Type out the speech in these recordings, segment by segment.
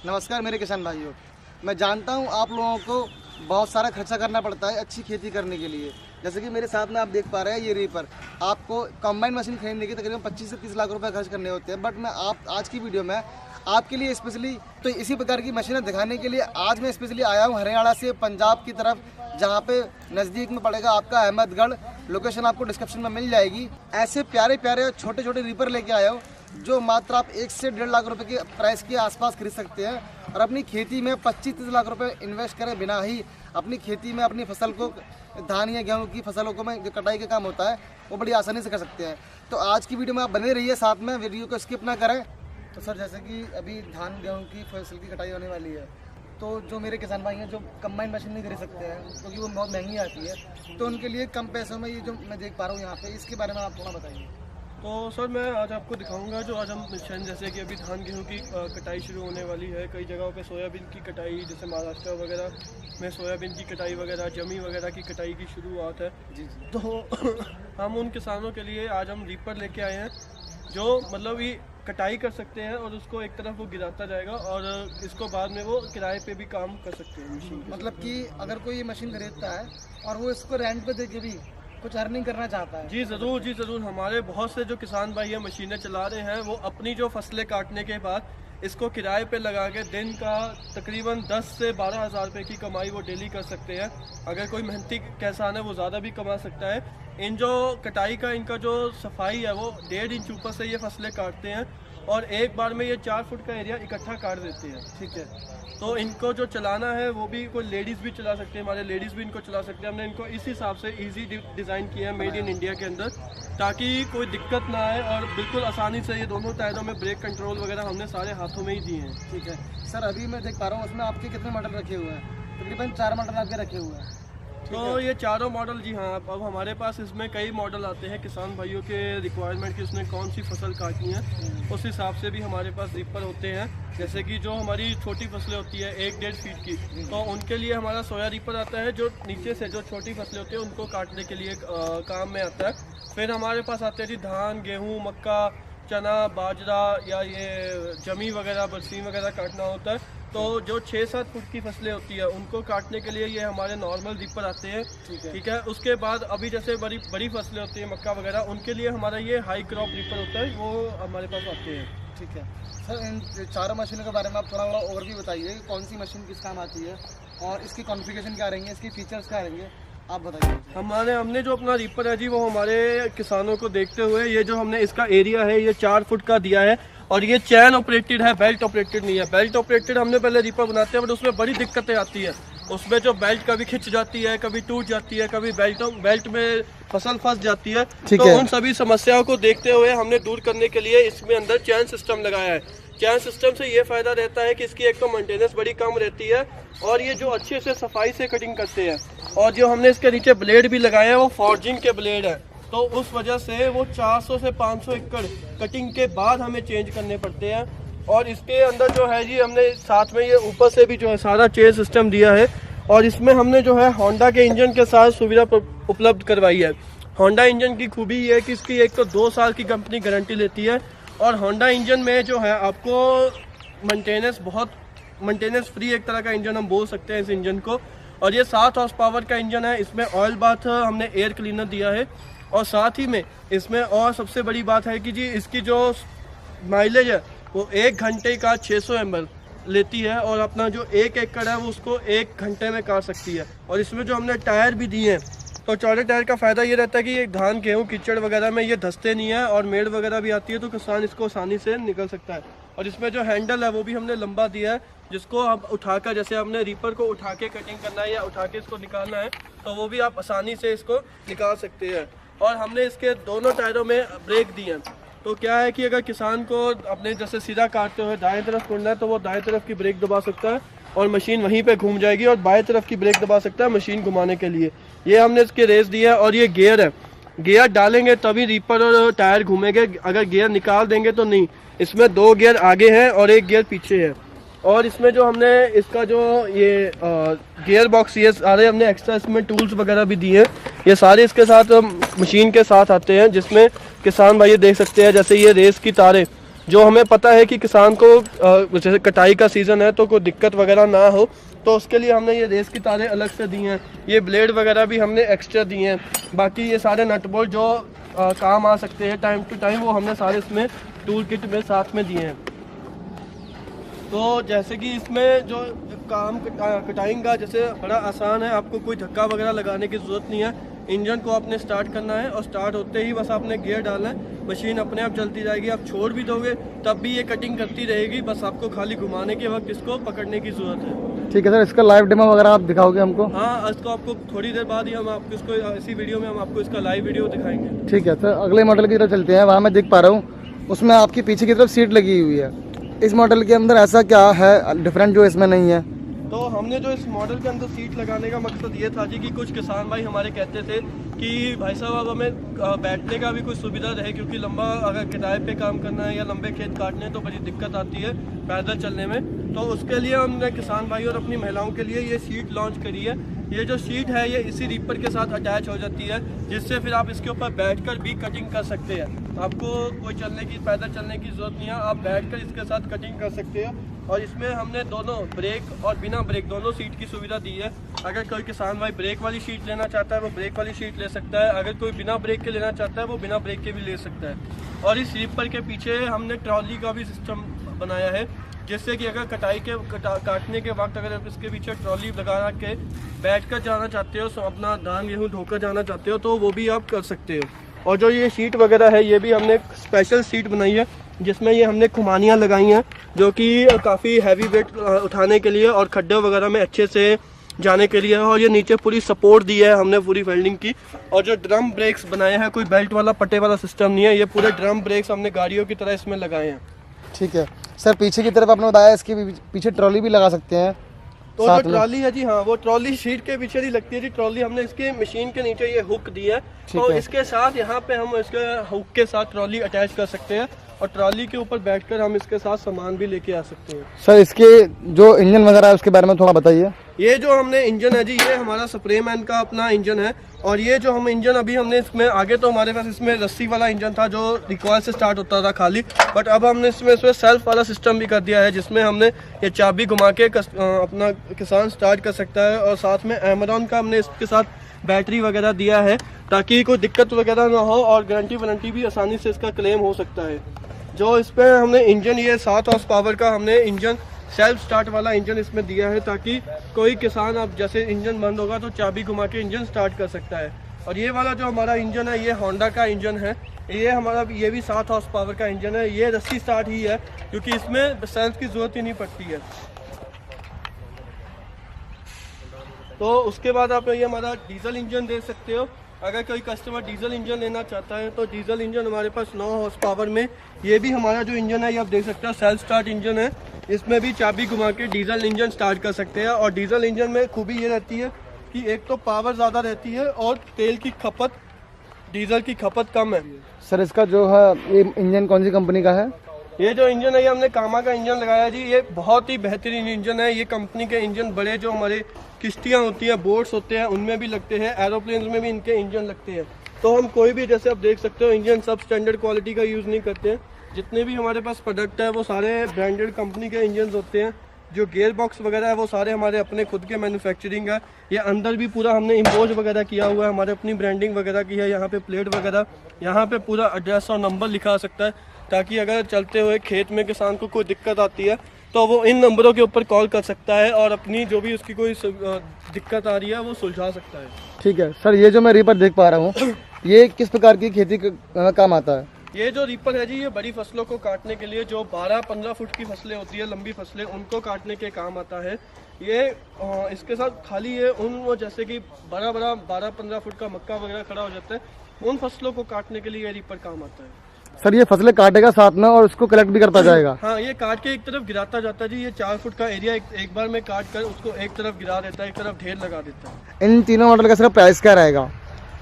नमस्कार मेरे किसान भाइयों। मैं जानता हूं आप लोगों को बहुत सारा खर्चा करना पड़ता है अच्छी खेती करने के लिए। जैसे कि मेरे साथ में आप देख पा रहे हैं ये रीपर, आपको कंबाइन मशीन खरीदने के तकरीबन 25 से 30 लाख रुपए खर्च करने होते हैं। बट मैं आज की वीडियो में आपके लिए स्पेशली तो इसी प्रकार की मशीनें दिखाने के लिए आज मैं स्पेशली आया हूँ हरियाणा से पंजाब की तरफ, जहाँ पे नज़दीक में पड़ेगा आपका अहमदगढ़। लोकेशन आपको डिस्क्रिप्शन में मिल जाएगी। ऐसे प्यारे प्यारे छोटे छोटे रीपर लेके आया हूँ जो मात्र आप 1 से 1.5 लाख रुपए के प्राइस के आसपास खरीद सकते हैं और अपनी खेती में 25-30 लाख रुपए इन्वेस्ट करें बिना ही अपनी खेती में अपनी फसल को, धान या गेहूं की फसलों को में जो कटाई का काम होता है वो बड़ी आसानी से कर सकते हैं। तो आज की वीडियो में आप बने रहिए साथ में, वीडियो को स्किप ना करें। तो सर, जैसे कि अभी धान गेहूँ की फसल की कटाई होने वाली है, तो जो मेरे किसान भाई हैं जो कंबाइन मशीन नहीं खरीद सकते हैं क्योंकि वो बहुत महंगी आती है, तो उनके लिए कम पैसों में ये जो मैं देख पा रहा हूँ यहाँ पे, इसके बारे में आप थोड़ा बताइए। तो सर मैं आज आपको दिखाऊंगा जो आज हम मिशन, जैसे कि अभी धान गेहूं की कटाई शुरू होने वाली है। कई जगहों पे सोयाबीन की कटाई, जैसे महाराष्ट्र वगैरह में सोयाबीन की कटाई वगैरह, जमी वगैरह की कटाई की शुरुआत है। जी। तो हम उन किसानों के लिए आज हम रीपर लेके आए हैं जो मतलब ये कटाई कर सकते हैं और उसको एक तरफ वो गिराता जाएगा और इसको बाद में वो किराए पे भी काम कर सकते हैं मशीन। मतलब कि अगर कोई ये मशीन खरीदता है और वो इसको रेंट पे देके भी कुछ अर्निंग करना चाहता है। जी ज़रूर। हमारे बहुत से जो किसान भाई हैं मशीनें चला रहे हैं, वो अपनी जो फसलें काटने के बाद इसको किराए पे लगा के दिन का तकरीबन 10 से 12 हज़ार रुपये की कमाई वो डेली कर सकते हैं। अगर कोई मेहनती किसान है वो ज़्यादा भी कमा सकता है। इन जो कटाई का इनका जो सफाई है वो 1.5 इंच ऊपर से ये फसलें काटते हैं और एक बार में ये 4 फुट का एरिया इकट्ठा काट देते हैं। ठीक है। तो इनको जो चलाना है वो भी कोई लेडीज़ भी चला सकते हैं, हमारे लेडीज़ भी इनको चला सकते हैं। हमने इनको इस हिसाब से इजी डिज़ाइन किया है मेड इन इंडिया के अंदर, ताकि कोई दिक्कत ना आए और बिल्कुल आसानी से ये दोनों टायरों में ब्रेक कंट्रोल वगैरह हमने सारे हाथों में ही दिए हैं। ठीक है सर, अभी मैं देख पा रहा हूँ उसमें आपके कितने मॉडल रखे हुए हैं? तकरीबन 4 मॉडल आपके रखे हुए हैं। तो ये चारों मॉडल, जी हाँ, अब हमारे पास इसमें कई मॉडल आते हैं किसान भाइयों के रिक्वायरमेंट की, उसने कौन सी फसल काटनी है उस हिसाब से भी हमारे पास रीपर होते हैं। जैसे कि जो हमारी छोटी फसलें होती है 1-1.5 फीट की, तो उनके लिए हमारा सोया रीपर आता है जो नीचे से जो छोटी फसलें होती है उनको काटने के लिए काम में आता है। फिर हमारे पास आते हैं जी धान, गेहूँ, मक्का, चना, बाजरा या ये जमी वगैरह, बरसीन वगैरह काटना होता है। तो जो 6-7 फुट की फसलें होती है उनको काटने के लिए ये हमारे नॉर्मल रीपर आते हैं। ठीक है। उसके बाद अभी जैसे बड़ी फसलें होती है मक्का वगैरह, उनके लिए हमारा ये हाई क्रॉप रीपर होता है, वो हमारे पास आते हैं। ठीक है सर, इन चारों मशीनों के बारे में आप थोड़ा और भी बताइए, कौन सी मशीन किस काम आती है और इसकी कॉन्फ़िगरेशन क्या रहेंगे, इसके फीचर्स क्या रहेंगे, आप बताइए। हमने जो अपना रीपर है जी वो हमारे किसानों को देखते हुए ये जो हमने इसका एरिया है ये 4 फुट का दिया है और ये चैन ऑपरेटेड है, बेल्ट ऑपरेटेड नहीं है। बेल्ट ऑपरेटेड हमने पहले रीपर बनाते हैं बट उसमें बड़ी दिक्कतें आती है। उसमें जो बेल्ट कभी खिंच जाती है, कभी टूट जाती है, कभी बेल्ट में फसल फंस जाती है। तो उन सभी समस्याओं को देखते हुए हमने दूर करने के लिए इसमें अंदर चैन सिस्टम लगाया है। चैन सिस्टम से ये फायदा रहता है कि इसकी एक तो मेंटेनेंस बड़ी कम रहती है और ये जो अच्छे से सफाई से कटिंग करते हैं। और जो हमने इसके नीचे ब्लेड भी लगाए हैं वो फॉर्जिंग के ब्लेड है, तो उस वजह से वो 400 से 500 एकड़ कटिंग के बाद हमें चेंज करने पड़ते हैं। और इसके अंदर जो है जी हमने साथ में ये ऊपर से भी जो है सारा चेन सिस्टम दिया है और इसमें हमने जो है होंडा के इंजन के साथ सुविधा उपलब्ध करवाई है। होंडा इंजन की खूबी ये है कि इसकी एक तो 2 साल की कंपनी गारंटी लेती है और होंडा इंजन में जो है आपको मेंटेनेंस फ्री एक तरह का इंजन हम बोल सकते हैं इस इंजन को। और ये 7 हॉर्स पावर का इंजन है, इसमें ऑयल बाथ हमने एयर क्लीनर दिया है और साथ ही में इसमें और सबसे बड़ी बात है कि जी इसकी जो माइलेज है वो 1 घंटे का 600 ml लेती है और अपना जो 1 एकड़ है वो उसको 1 घंटे में काट सकती है। और इसमें जो हमने टायर भी दिए हैं, तो चौड़े टायर का फ़ायदा ये रहता है कि ये धान गेहूँ कीचड़ वगैरह में ये धंसते नहीं है और मेड़ वगैरह भी आती है तो किसान इसको आसानी से निकल सकता है। और इसमें जो हैंडल है वो भी हमने लंबा दिया है, जिसको आप उठाकर, जैसे हमने रीपर को उठा के कटिंग करना है या उठा के इसको निकालना है तो वो भी आप आसानी से इसको निकाल सकते हैं। और हमने इसके दोनों टायरों में ब्रेक दिए हैं, तो क्या है कि अगर किसान को अपने जैसे सीधा काटते हुए दाएं तरफ मुड़ना है तो वो दाएं तरफ की ब्रेक दबा सकता है और मशीन वहीं पे घूम जाएगी और बाएं तरफ की ब्रेक दबा सकता है मशीन घुमाने के लिए। ये हमने इसके रेस दिए है। और ये गियर है, गियर डालेंगे तभी रीपर और टायर घूमेंगे, अगर गियर निकाल देंगे तो नहीं। इसमें 2 गियर आगे हैं और 1 गियर पीछे है। और इसमें जो हमने इसका जो ये गियर बॉक्स, ये सारे हमने एक्स्ट्रा इसमें टूल्स वगैरह भी दिए हैं, ये सारे इसके साथ मशीन के साथ आते हैं, जिसमें किसान भाई देख सकते हैं जैसे ये रेस की तारें जो हमें पता है कि किसान को जैसे कटाई का सीज़न है तो कोई दिक्कत वगैरह ना हो, तो उसके लिए हमने ये रेस की तारें अलग से दी हैं, ये ब्लेड वगैरह भी हमने एक्स्ट्रा दिए हैं। बाकी ये सारे नट बोल्ट जो काम आ सकते हैं टाइम टू टाइम, वो हमने सारे इसमें टूल किट में साथ में दिए हैं। तो जैसे कि इसमें जो काम कटाइंग का जैसे बड़ा आसान है, आपको कोई धक्का वगैरह लगाने की ज़रूरत नहीं है। इंजन को आपने स्टार्ट करना है और स्टार्ट होते ही बस आपने गियर डालना है, मशीन अपने आप चलती जाएगी। आप छोड़ भी दोगे तब भी ये कटिंग करती रहेगी, बस आपको खाली घुमाने के वक्त इसको पकड़ने की ज़रूरत है। ठीक है सर, इसका लाइव डेमो वगैरह आप दिखाओगे हमको? हाँ, इसको आपको थोड़ी देर बाद ही हम आपको इसको इसी वीडियो में हम आपको इसका लाइव वीडियो दिखाएंगे। ठीक है सर, अगले मॉडल की तरफ चलते हैं। वहाँ मैं देख पा रहा हूँ उसमें आपकी पीछे की तरफ सीट लगी हुई है। इस मॉडल के अंदर ऐसा क्या है डिफरेंट जो इसमें नहीं है? तो हमने जो इस मॉडल के अंदर सीट लगाने का मकसद ये था जी कि कुछ किसान भाई हमारे कहते थे कि भाई साहब अब हमें बैठने का भी कोई सुविधा रहे, क्योंकि लंबा अगर किराए पे काम करना है या लंबे खेत काटने हैं तो बड़ी दिक्कत आती है पैदल चलने में। तो उसके लिए हमने किसान भाई और अपनी महिलाओं के लिए ये सीट लॉन्च करी है। ये जो सीट है ये इसी रीपर के साथ अटैच हो जाती है, जिससे फिर आप इसके ऊपर बैठकर भी कटिंग कर सकते हैं। आपको कोई पैदल चलने की ज़रूरत नहीं है, आप बैठकर इसके साथ कटिंग कर सकते हैं। और इसमें हमने दोनों ब्रेक और बिना ब्रेक दोनों सीट की सुविधा दी है। अगर कोई किसान भाई ब्रेक वाली सीट लेना चाहता है वो ब्रेक वाली सीट ले सकता है, अगर कोई बिना ब्रेक के लेना चाहता है वो बिना ब्रेक के भी ले सकता है। और इस रीपर के पीछे हमने ट्रॉली का भी सिस्टम बनाया है, जिससे कि अगर कटाई के काटने के वक्त अगर आप इसके पीछे ट्रॉली लगा के बैठ कर जाना चाहते हो, अपना धान गेहूँ ढोकर जाना चाहते हो तो वो भी आप कर सकते हो। और जो ये सीट वगैरह है ये भी हमने स्पेशल सीट बनाई है, जिसमें ये हमने खुमानियाँ लगाई हैं जो कि काफ़ी हैवी वेट उठाने के लिए और खड्डे वगैरह में अच्छे से जाने के लिए। और ये नीचे पूरी सपोर्ट दी है हमने पूरी वेल्डिंग की। और जो ड्रम ब्रेक्स बनाए हैं, कोई बेल्ट वाला पट्टे वाला सिस्टम नहीं है, ये पूरे ड्रम ब्रेक्स हमने गाड़ियों की तरह इसमें लगाए हैं। ठीक है सर, पीछे की तरफ आपने बताया इसके पीछे ट्रॉली भी लगा सकते हैं। तो जो ट्रॉली है जी, हाँ वो ट्रॉली सीट के पीछे नहीं लगती है जी, ट्रॉली हमने इसके मशीन के नीचे ये हुक दी है, तो इसके साथ यहाँ पे हम इसके हुक के साथ ट्रॉली अटैच कर सकते हैं और ट्रॉली के ऊपर बैठकर हम इसके साथ सामान भी लेके आ सकते हैं। सर इसके जो इंजन वगैरह है उसके बारे में थोड़ा बताइए। ये जो हमने इंजन है जी, ये हमारा स्प्रेमैन का अपना इंजन है। और ये जो हम इंजन अभी हमने इसमें आगे तो हमारे पास इसमें रस्सी वाला इंजन था जो रिकॉइल से स्टार्ट होता था खाली, बट अब हमने इसमें सेल्फ वाला सिस्टम भी कर दिया है, जिसमें हमने ये चाबी घुमा के अपना किसान स्टार्ट कर सकता है। और साथ में अमेज़न का हमने इसके साथ बैटरी वगैरह दिया है ताकि कोई दिक्कत वगैरह ना हो, और गारंटी वारंटी भी आसानी से इसका क्लेम हो सकता है। जो इस पर हमने इंजन ये 7 हॉर्स पावर का हमने इंजन सेल्फ स्टार्ट वाला इंजन इसमें दिया है, ताकि कोई किसान अब जैसे इंजन बंद होगा तो चाबी घुमा के इंजन स्टार्ट कर सकता है। और ये वाला जो हमारा इंजन है ये होंडा का इंजन है, ये भी 7 हॉर्स पावर का इंजन है। ये रस्सी स्टार्ट ही है क्योंकि इसमें सेंस की ज़रूरत ही नहीं पड़ती है। तो उसके बाद आप ये हमारा डीजल इंजन दे सकते हो। अगर कोई कस्टमर डीजल इंजन लेना चाहता है तो डीजल इंजन हमारे पास 9 हॉर्स पावर में, ये भी हमारा जो इंजन है ये आप देख सकते हो सेल्फ स्टार्ट इंजन है। इसमें भी चाबी घुमा के डीजल इंजन स्टार्ट कर सकते हैं। और डीजल इंजन में खूबी ये रहती है कि एक तो पावर ज़्यादा रहती है और तेल की खपत, डीजल की खपत कम है। सर इसका जो है ये इंजन कौन सी कंपनी का है? ये जो इंजन है ये हमने कामा का इंजन लगाया जी, ये बहुत ही बेहतरीन इंजन है। ये कंपनी के इंजन बड़े जो हमारे किश्तियाँ होती हैं, बोट्स होते हैं, उनमें भी लगते हैं, एरोप्लेन में भी इनके इंजन लगते हैं। तो हम कोई भी जैसे आप देख सकते हो इंजन सब स्टैंडर्ड क्वालिटी का यूज़ नहीं करते हैं। जितने भी हमारे पास प्रोडक्ट है वो सारे ब्रांडेड कंपनी के इंजन होते हैं। जो गियर बॉक्स वगैरह है वो सारे हमारे अपने खुद के मैन्युफैक्चरिंग है। ये अंदर भी पूरा हमने इम्पोज वगैरह किया हुआ है, हमारे अपनी ब्रांडिंग वगैरह की है। यहाँ पे प्लेट वगैरह, यहाँ पे पूरा एड्रेस और नंबर लिखा सकता है, ताकि अगर चलते हुए खेत में किसान को कोई दिक्कत आती है तो वो इन नंबरों के ऊपर कॉल कर सकता है और अपनी जो भी उसकी कोई दिक्कत आ रही है वो सुलझा सकता है। ठीक है सर, ये जो मैं रीपर देख पा रहा हूँ ये किस प्रकार की खेती काम आता है? ये जो रीपर है जी ये बड़ी फसलों को काटने के लिए, जो 12-15 फुट की फसलें होती है, लंबी फसलें, उनको काटने के काम आता है। ये इसके साथ खाली ये उन जैसे कि बड़ा 12-15 फुट का मक्का वगैरह खड़ा हो जाता है, उन फसलों को काटने के लिए ये रीपर काम आता है। सर ये फसलें काटेगा साथ में और उसको कलेक्ट भी करता जाएगा? हाँ, ये काट के एक तरफ गिराता जाता है जी। ये 4 फुट का एरिया एक बार में काट कर उसको एक तरफ गिरा देता है, एक तरफ ढेर लगा देता है। इन तीनों मॉडल का सिर्फ प्राइस क्या रहेगा?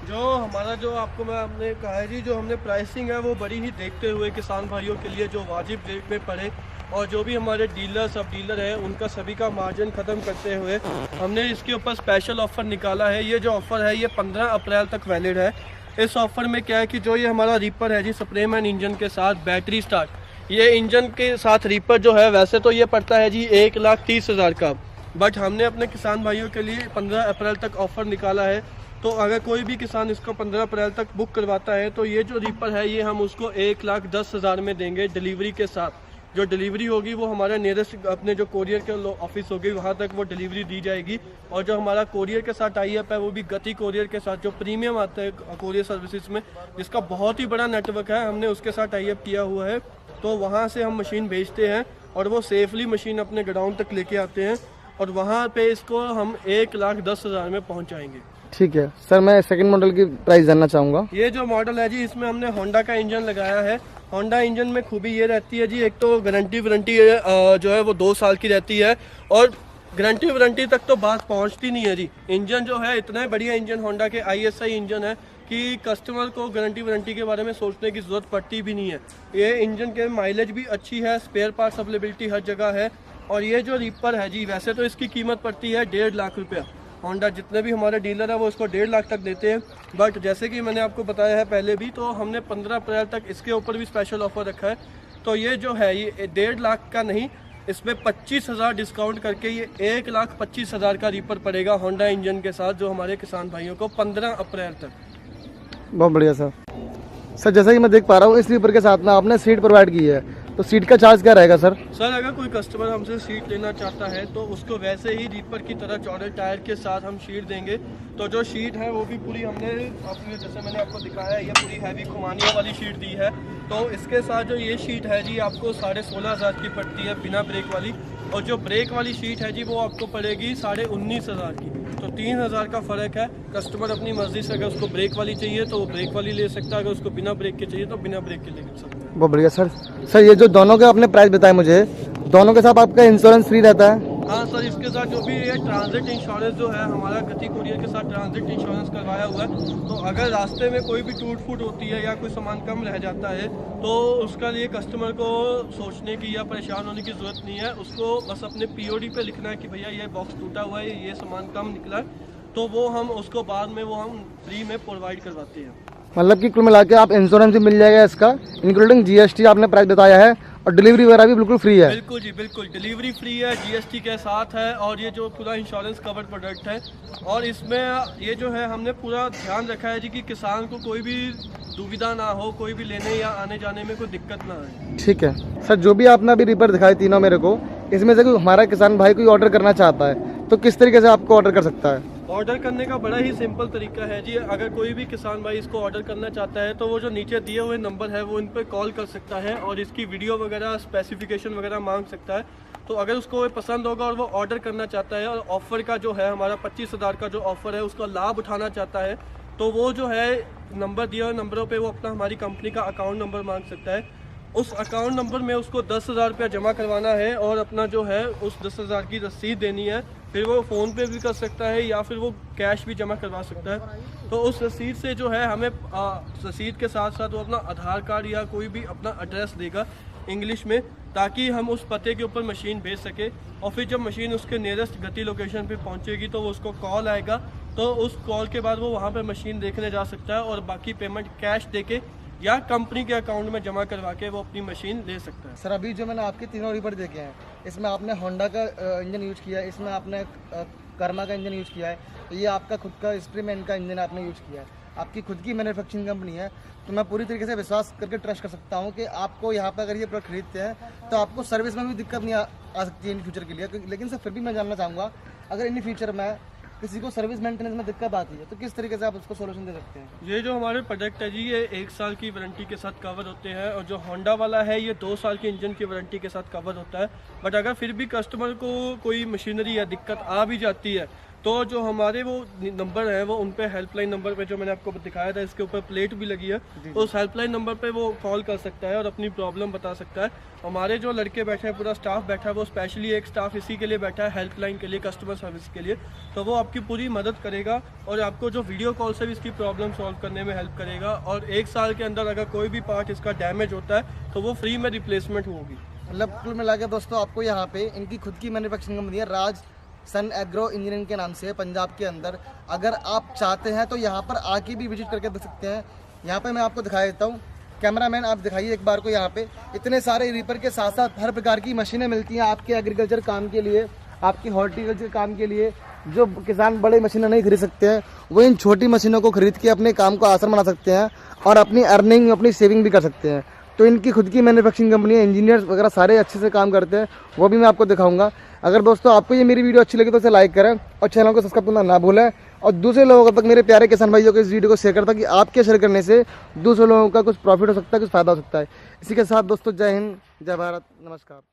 जो हमारा जो आपको हमने कहा है जी, जो हमने प्राइसिंग है वो बड़ी ही देखते हुए किसान भाइयों के लिए जो वाजिब रेट में पड़े, और जो भी हमारे डीलर सब डीलर है उनका सभी का मार्जिन ख़त्म करते हुए हमने इसके ऊपर स्पेशल ऑफ़र निकाला है। ये जो ऑफ़र है ये 15 अप्रैल तक वैलिड है। इस ऑफ़र में क्या है कि जो ये हमारा रीपर है जी स्प्रेमैन इंजन के साथ बैटरी स्टार्ट, ये इंजन के साथ रीपर जो है वैसे तो ये पड़ता है जी 1,30,000 का, बट हमने अपने किसान भाइयों के लिए 15 अप्रैल तक ऑफ़र निकाला है। तो अगर कोई भी किसान इसको 15 अप्रैल तक बुक करवाता है तो ये जो रीपर है ये हम उसको 1,10,000 में देंगे डिलीवरी के साथ। जो डिलीवरी होगी वो हमारे नियरेस्ट अपने जो कोरियर के ऑफिस होगी वहाँ तक वो डिलीवरी दी जाएगी। और जो हमारा कोरियर के साथ टाई अप है वो भी गति कोरियर के साथ, जो प्रीमियम आता है कोरियर सर्विसेज में, जिसका बहुत ही बड़ा नेटवर्क है, हमने उसके साथ टाई अप किया हुआ है। तो वहाँ से हम मशीन भेजते हैं और वो सेफली मशीन अपने गोडाउन तक लेके आते हैं और वहाँ पे इसको हम 1,10,000 में पहुँचाएंगे। ठीक है सर, मैं सेकंड मॉडल की प्राइस जानना चाहूँगा। ये जो मॉडल है जी इसमें हमने होंडा का इंजन लगाया है। होंडा इंजन में खूबी ये रहती है जी, एक तो गारंटी वारंटी जो है वो 2 साल की रहती है और गारंटी वारंटी तक तो बात पहुंचती नहीं है जी। इंजन जो है इतना बढ़िया इंजन होंडा के ISI इंजन है कि कस्टमर को गारंटी वारंटी के बारे में सोचने की ज़रूरत पड़ती भी नहीं है। ये इंजन के माइलेज भी अच्छी है, स्पेयर पार्ट्स अवेलेबिलिटी हर जगह है। और ये जो रीपर है जी वैसे तो इसकी कीमत पड़ती है 1.5 लाख रुपया। होंडा जितने भी हमारे डीलर है वो इसको 1.5 लाख तक देते हैं, बट जैसे कि मैंने आपको बताया है पहले भी, तो हमने 15 अप्रैल तक इसके ऊपर भी स्पेशल ऑफर रखा है। तो ये जो है ये 1.5 लाख का नहीं, इसमें 25,000 डिस्काउंट करके ये 1,25,000 का रीपर पड़ेगा होंडा इंजन के साथ, जो हमारे किसान भाइयों को 15 अप्रैल तक। बहुत बढ़िया सर। सर जैसा कि मैं देख पा रहा हूँ इस रीपर के साथ में आपने सीट प्रोवाइड की है, तो सीट का चार्ज क्या रहेगा सर? सर अगर कोई कस्टमर हमसे सीट लेना चाहता है तो उसको वैसे ही रीपर की तरह चौड़े टायर के साथ हम शीट देंगे। तो जो शीट है वो भी पूरी हमने अपने, जैसे मैंने आपको दिखाया है, ये पूरी हैवी खुमानियों वाली शीट दी है। तो इसके साथ जो ये शीट है जी आपको 16,500 की पड़ती है बिना ब्रेक वाली, और जो ब्रेक वाली शीट है जी वो आपको पड़ेगी 19,500 की। तो 3,000 का फ़र्क है। कस्टमर अपनी मर्जी से अगर उसको ब्रेक वाली चाहिए तो वो ब्रेक वाली ले सकता है, अगर उसको बिना ब्रेक के चाहिए तो बिना ब्रेक के ले सकता है। बहुत बढ़िया सर। सर ये जो दोनों के आपने प्राइस बताए मुझे, दोनों के साथ आपका इंश्योरेंस फ्री रहता है? हाँ सर, इसके साथ जो भी ये ट्रांजिट इंश्योरेंस जो है हमारा गति कुरियर के साथ ट्रांजिट इंश्योरेंस करवाया हुआ है। तो अगर रास्ते में कोई भी टूट फूट होती है या कोई सामान कम रह जाता है तो उसका लिए कस्टमर को सोचने की या परेशान होने की ज़रूरत नहीं है। उसको बस अपने POD पे लिखना है कि भैया ये बॉक्स टूटा हुआ है, ये सामान कम निकला है, तो वो हम उसको बाद में वो हम फ्री में प्रोवाइड करवाते हैं। मतलब कि कुल मिला के आप इंश्योरेंस भी मिल जाएगा इसका, इंक्लूडिंग GST आपने प्राइस बताया है, और डिलीवरी वगैरह भी बिल्कुल फ्री है? बिल्कुल जी बिल्कुल, डिलीवरी फ्री है, GST के साथ है, और ये जो पूरा इंश्योरेंस कवर्ड प्रोडक्ट है। और इसमें ये जो है हमने पूरा ध्यान रखा है जी कि किसान को कोई भी दुविधा ना हो, कोई भी लेने या आने जाने में कोई दिक्कत ना आए। ठीक है सर, जो भी आपने अभी रीपर दिखाए तीनों मेरे को, इसमें से कोई हमारा किसान भाई कोई ऑर्डर करना चाहता है तो किस तरीके से आपको ऑर्डर कर सकता है? ऑर्डर करने का बड़ा ही सिंपल तरीका है जी। अगर कोई भी किसान भाई इसको ऑर्डर करना चाहता है तो वो जो नीचे दिए हुए नंबर है वो इन पर कॉल कर सकता है और इसकी वीडियो वगैरह स्पेसिफिकेशन वगैरह मांग सकता है। तो अगर उसको वो पसंद होगा और वो ऑर्डर करना चाहता है और ऑफ़र का जो है हमारा 25,000 का जो ऑफ़र है उसका लाभ उठाना चाहता है, तो वो जो है नंबर दिया हुए नंबरों पे वो अपना हमारी कंपनी का अकाउंट नंबर मांग सकता है। उस अकाउंट नंबर में उसको 10,000 रुपया जमा करवाना है और अपना जो है उस 10,000 की रसीद देनी है। फिर वो फ़ोन पे भी कर सकता है या फिर वो कैश भी जमा करवा सकता है। तो उस रसीद से जो है हमें रसीद के साथ साथ वो अपना आधार कार्ड या कोई भी अपना एड्रेस देगा इंग्लिश में, ताकि हम उस पते के ऊपर मशीन भेज सके। और फिर जब मशीन उसके नियरेस्ट गति लोकेशन पे पहुंचेगी तो वो उसको कॉल आएगा, तो उस कॉल के बाद वो वहाँ पे मशीन देखने जा सकता है और बाकी पेमेंट कैश देके या कंपनी के अकाउंट में जमा करवा के वो अपनी मशीन ले सकता है। सर अभी जो मैंने आपके तीनों रीपर देखे हैं, इसमें आपने होंडा का इंजन यूज़ किया है, इसमें आपने कर्मा का इंजन यूज़ किया है, ये आपका खुद का स्प्रीमैन का इंजन आपने यूज़ किया है, आपकी खुद की मैन्युफैक्चरिंग कंपनी है। तो मैं पूरी तरीके से विश्वास करके ट्रस्ट कर सकता हूँ कि आपको यहाँ पर अगर ये प्रोडक्ट खरीदते हैं तो आपको सर्विस में भी दिक्कत नहीं आ सकती है इन फ्यूचर के लिए। लेकिन सर फिर भी मैं जानना चाहूँगा, अगर इन फ्यूचर में किसी को सर्विस मेंटेनेंस में दिक्कत आती है तो किस तरीके से आप उसको सोल्यूशन दे सकते हैं? ये जो हमारे प्रोडक्ट है जी ये 1 साल की वारंटी के साथ कवर होते हैं, और जो होंडा वाला है ये 2 साल के इंजन की वारंटी के साथ कवर होता है। बट अगर फिर भी कस्टमर को कोई मशीनरी या दिक्कत आ भी जाती है तो जो हमारे वो नंबर है वो उन पे हेल्पलाइन नंबर पे जो मैंने आपको दिखाया था, इसके ऊपर प्लेट भी लगी है, तो उस हेल्पलाइन नंबर पे वो कॉल कर सकता है और अपनी प्रॉब्लम बता सकता है। हमारे जो लड़के बैठे हैं, पूरा स्टाफ बैठा है, वो स्पेशली एक स्टाफ इसी के लिए बैठा है, हेल्पलाइन के लिए, कस्टमर सर्विस के लिए। तो वो आपकी पूरी मदद करेगा और आपको जो वीडियो कॉल से भी इसकी प्रॉब्लम सॉल्व करने में हेल्प करेगा। और 1 साल के अंदर अगर कोई भी पार्ट इसका डैमेज होता है तो वो फ्री में रिप्लेसमेंट होगी। मतलब कुल मिला के दोस्तों आपको यहाँ पे इनकी खुद की मैन्युफैक्चरिंग कंपनी है, राज सन एग्रो इंजीनियरिंग के नाम से है, पंजाब के अंदर। अगर आप चाहते हैं तो यहाँ पर आके भी विजिट करके देख सकते हैं। यहाँ पे मैं आपको दिखा देता हूँ, कैमरामैन आप दिखाइए एक बार को, यहाँ पे इतने सारे रीपर के साथ साथ हर प्रकार की मशीनें मिलती हैं आपके एग्रीकल्चर काम के लिए, आपकी हॉर्टिकल्चर काम के लिए। जो किसान बड़े मशीनें नहीं खरीद सकते हैं वो इन छोटी मशीनों को खरीद के अपने काम को आसान बना सकते हैं और अपनी अर्निंग, अपनी सेविंग भी कर सकते हैं। तो इनकी खुद की मैन्युफैक्चरिंग कंपनी है, इंजीनियर्स वगैरह सारे अच्छे से काम करते हैं, वो भी मैं आपको दिखाऊंगा। अगर दोस्तों आपको ये मेरी वीडियो अच्छी लगी तो इसे लाइक करें और चैनल को सब्सक्राइब करना ना भूलें और दूसरे लोगों तक, मेरे प्यारे किसान भाइयों को इस वीडियो को शेयर करता कि आपके शेयर करने से दूसरे लोगों का कुछ प्रॉफिट हो सकता है, कुछ फ़ायदा हो सकता है। इसी के साथ दोस्तों जय हिंद, जय भारत, नमस्कार।